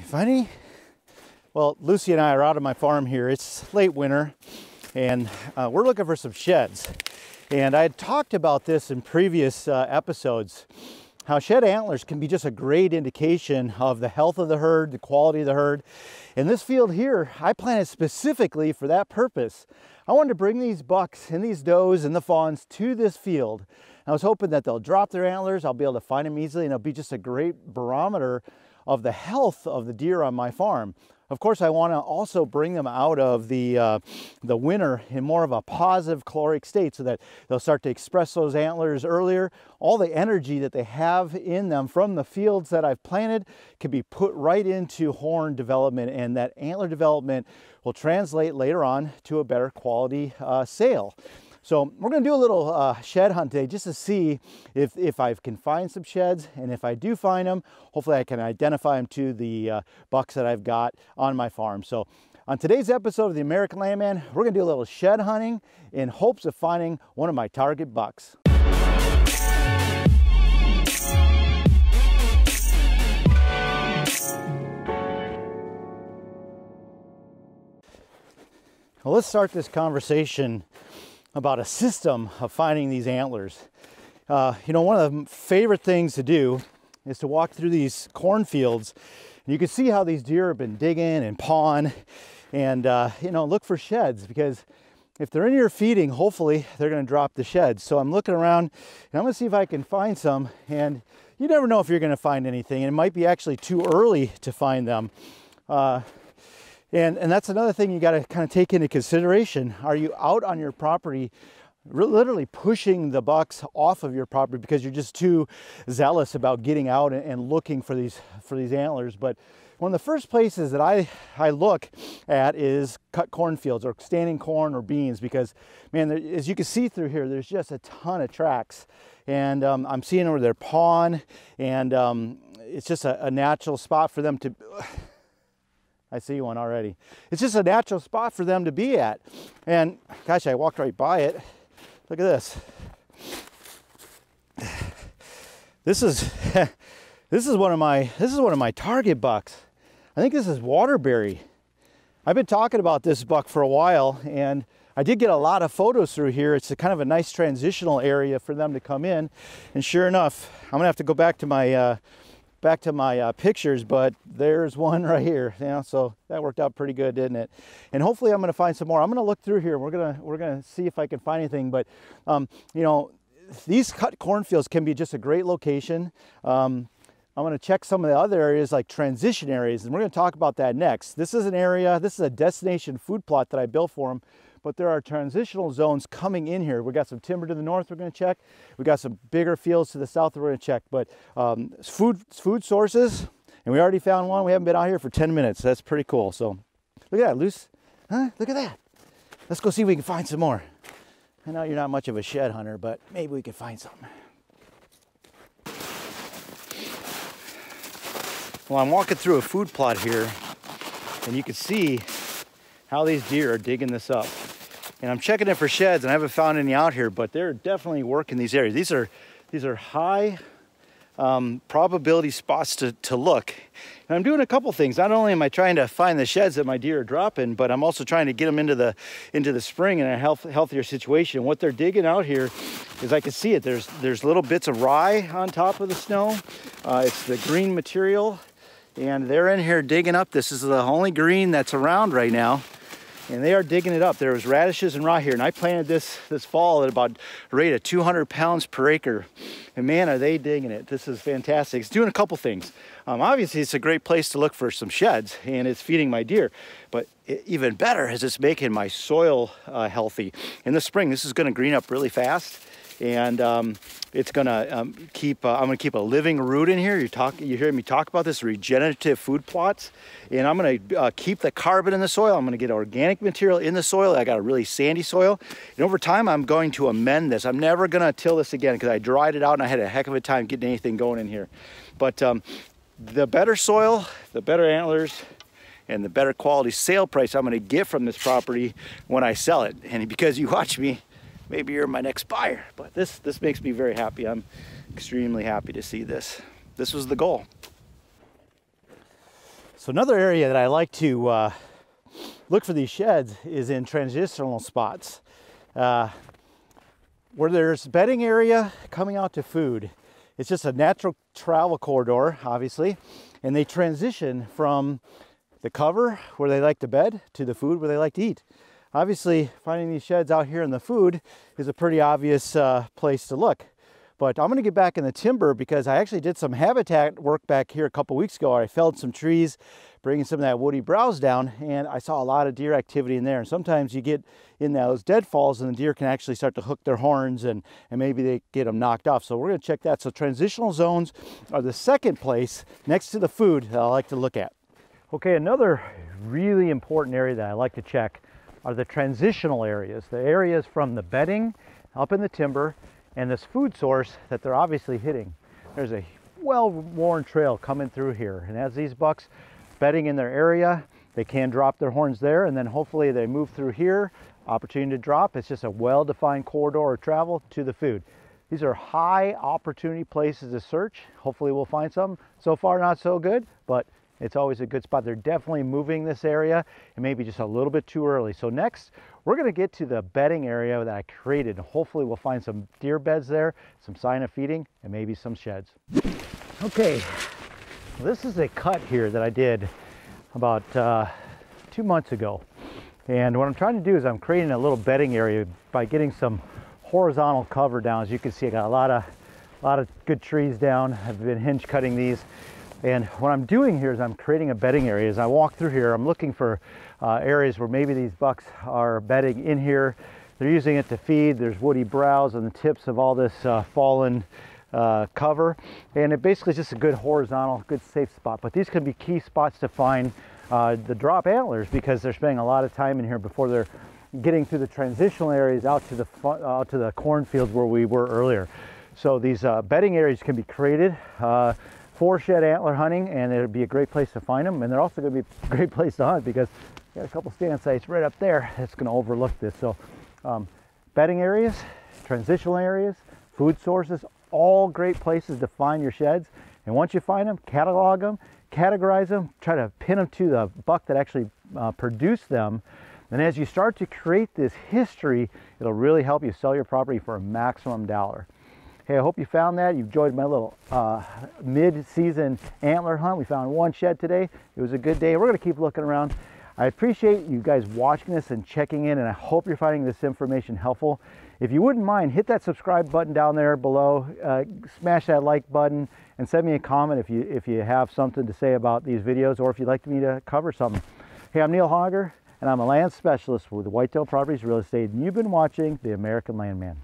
Find any? Well, Lucy and I are out of my farm here. It's late winter, and we're looking for some sheds. And I had talked about this in previous episodes, how shed antlers can be just a great indication of the health of the herd, the quality of the herd. And this field here, I planted specifically for that purpose. I wanted to bring these bucks and these does and the fawns to this field. I was hoping that they'll drop their antlers, I'll be able to find them easily, and it'll be just a great barometer of the health of the deer on my farm. Of course, I want to also bring them out of the winter in more of a positive caloric state so that they'll start to express those antlers earlier. All the energy that they have in them from the fields that I've planted can be put right into horn development, and that antler development will translate later on to a better quality sale. So we're going to do a little shed hunt today just to see if I can find some sheds, and if I do find them, hopefully I can identify them to the bucks that I've got on my farm. So on today's episode of the American Landman, we're going to do a little shed hunting in hopes of finding one of my target bucks. Well, let's start this conversation about a system of finding these antlers. You know, one of the favorite things to do is to walk through these cornfields, and you can see how these deer have been digging and pawing, and you know, look for sheds, because if they're in here feeding, hopefully they're going to drop the sheds. So I'm looking around, and I'm going to see if I can find some. And you never know if you're going to find anything, and it might be actually too early to find them. And that's another thing you got to kind of take into consideration. Are you out on your property literally pushing the bucks off of your property because you're just too zealous about getting out and looking for these antlers? But one of the first places that I look at is cut cornfields or standing corn or beans, because, man, as you can see through here, there's just a ton of tracks. And I'm seeing where they're pawing, and it's just a natural spot for them to... I see one already. It's just a natural spot for them to be at. And gosh, I walked right by it. Look at this. This is one of my target bucks. I think this is Waterberry. I've been talking about this buck for a while, and I did get a lot of photos through here. It's a kind of a nice transitional area for them to come in. And sure enough, I'm gonna have to go back to my pictures, but there's one right here, you know, so that worked out pretty good, didn't it? And hopefully I'm going to find some more. I'm going to look through here. We're going to see if I can find anything, but you know, these cut cornfields can be just a great location. I'm going to check some of the other areas like transition areas, and we're going to talk about that next. This is a destination food plot that I built for them. But there are transitional zones coming in here. We got some timber to the north we're going to check. We got some bigger fields to the south that we're going to check. But food sources, and we already found one. We haven't been out here for 10 minutes. That's pretty cool. So look at that, Luce. Huh? Look at that. Let's go see if we can find some more. I know you're not much of a shed hunter, but maybe we can find something. Well, I'm walking through a food plot here, and you can see how these deer are digging this up. And I'm checking it for sheds, and I haven't found any out here, but they're definitely working these areas. These are high probability spots to look. And I'm doing a couple things. Not only am I trying to find the sheds that my deer are dropping, but I'm also trying to get them into the spring in a healthier situation. What they're digging out here is, I can see it. There's little bits of rye on top of the snow. It's the green material, and they're in here digging up. This is the only green that's around right now. And they are digging it up. There was radishes and rye here, and I planted this fall at about a rate of 200 pounds per acre. And man, are they digging it. This is fantastic. It's doing a couple things. Obviously, it's a great place to look for some sheds, and it's feeding my deer. But even better is it's making my soil healthy. In the spring, this is gonna green up really fast. And it's gonna keep, I'm gonna keep a living root in here. You hear me talk about this, regenerative food plots. And I'm gonna keep the carbon in the soil. I'm gonna get organic material in the soil. I got a really sandy soil. And over time, I'm going to amend this. I'm never gonna till this again because I dried it out and I had a heck of a time getting anything going in here. But the better soil, the better antlers, and the better quality sale price I'm gonna get from this property when I sell it. And because you watch me, maybe you're my next buyer. But this makes me very happy. I'm extremely happy to see this. This was the goal. So another area that I like to look for these sheds is in transitional spots. Where there's bedding area coming out to food. It's just a natural travel corridor, obviously, and they transition from the cover where they like to bed to the food where they like to eat. Obviously, finding these sheds out here in the food is a pretty obvious place to look. But I'm gonna get back in the timber because I actually did some habitat work back here a couple weeks ago. I felled some trees, bringing some of that woody browse down, and I saw a lot of deer activity in there. And sometimes you get in those deadfalls and the deer can actually start to hook their horns and maybe they get them knocked off. So we're gonna check that. So transitional zones are the second place next to the food that I like to look at. Okay, another really important area that I like to check are the transitional areas, the areas from the bedding up in the timber and this food source that they're obviously hitting. There's a well-worn trail coming through here, and as these bucks bedding in their area, they can drop their horns there, and then hopefully they move through here, opportunity to drop. It's just a well-defined corridor of travel to the food. These are high opportunity places to search. Hopefully we'll find some. So far not so good, but it's always a good spot. They're definitely moving this area and maybe just a little bit too early. So next, we're gonna get to the bedding area that I created. Hopefully we'll find some deer beds there, some sign of feeding, and maybe some sheds. Okay, this is a cut here that I did about 2 months ago. And what I'm trying to do is I'm creating a little bedding area by getting some horizontal cover down. As you can see, I got a lot of good trees down. I've been hinge cutting these. And what I'm doing here is I'm creating a bedding area. As I walk through here, I'm looking for areas where maybe these bucks are bedding in here. They're using it to feed. There's woody browse on the tips of all this fallen cover. And it basically is just a good horizontal, good safe spot. But these can be key spots to find the drop antlers because they're spending a lot of time in here before they're getting through the transitional areas out to the cornfields where we were earlier. So these bedding areas can be created for shed antler hunting, and it'd be a great place to find them. And they're also going to be a great place to hunt because we got a couple stand sites right up there that's going to overlook this. So bedding areas, transitional areas, food sources, all great places to find your sheds. And once you find them, catalog them, categorize them, try to pin them to the buck that actually produced them. And as you start to create this history, it'll really help you sell your property for a maximum dollar. Hey, I hope you found that. You enjoyed my little mid-season antler hunt. We found one shed today. It was a good day. We're going to keep looking around. I appreciate you guys watching this and checking in, and I hope you're finding this information helpful. If you wouldn't mind, hit that subscribe button down there below, smash that like button, and send me a comment if you have something to say about these videos or if you'd like me to cover something. Hey, I'm Neil Hauger, and I'm a land specialist with Whitetail Properties Real Estate, and you've been watching The American Landman.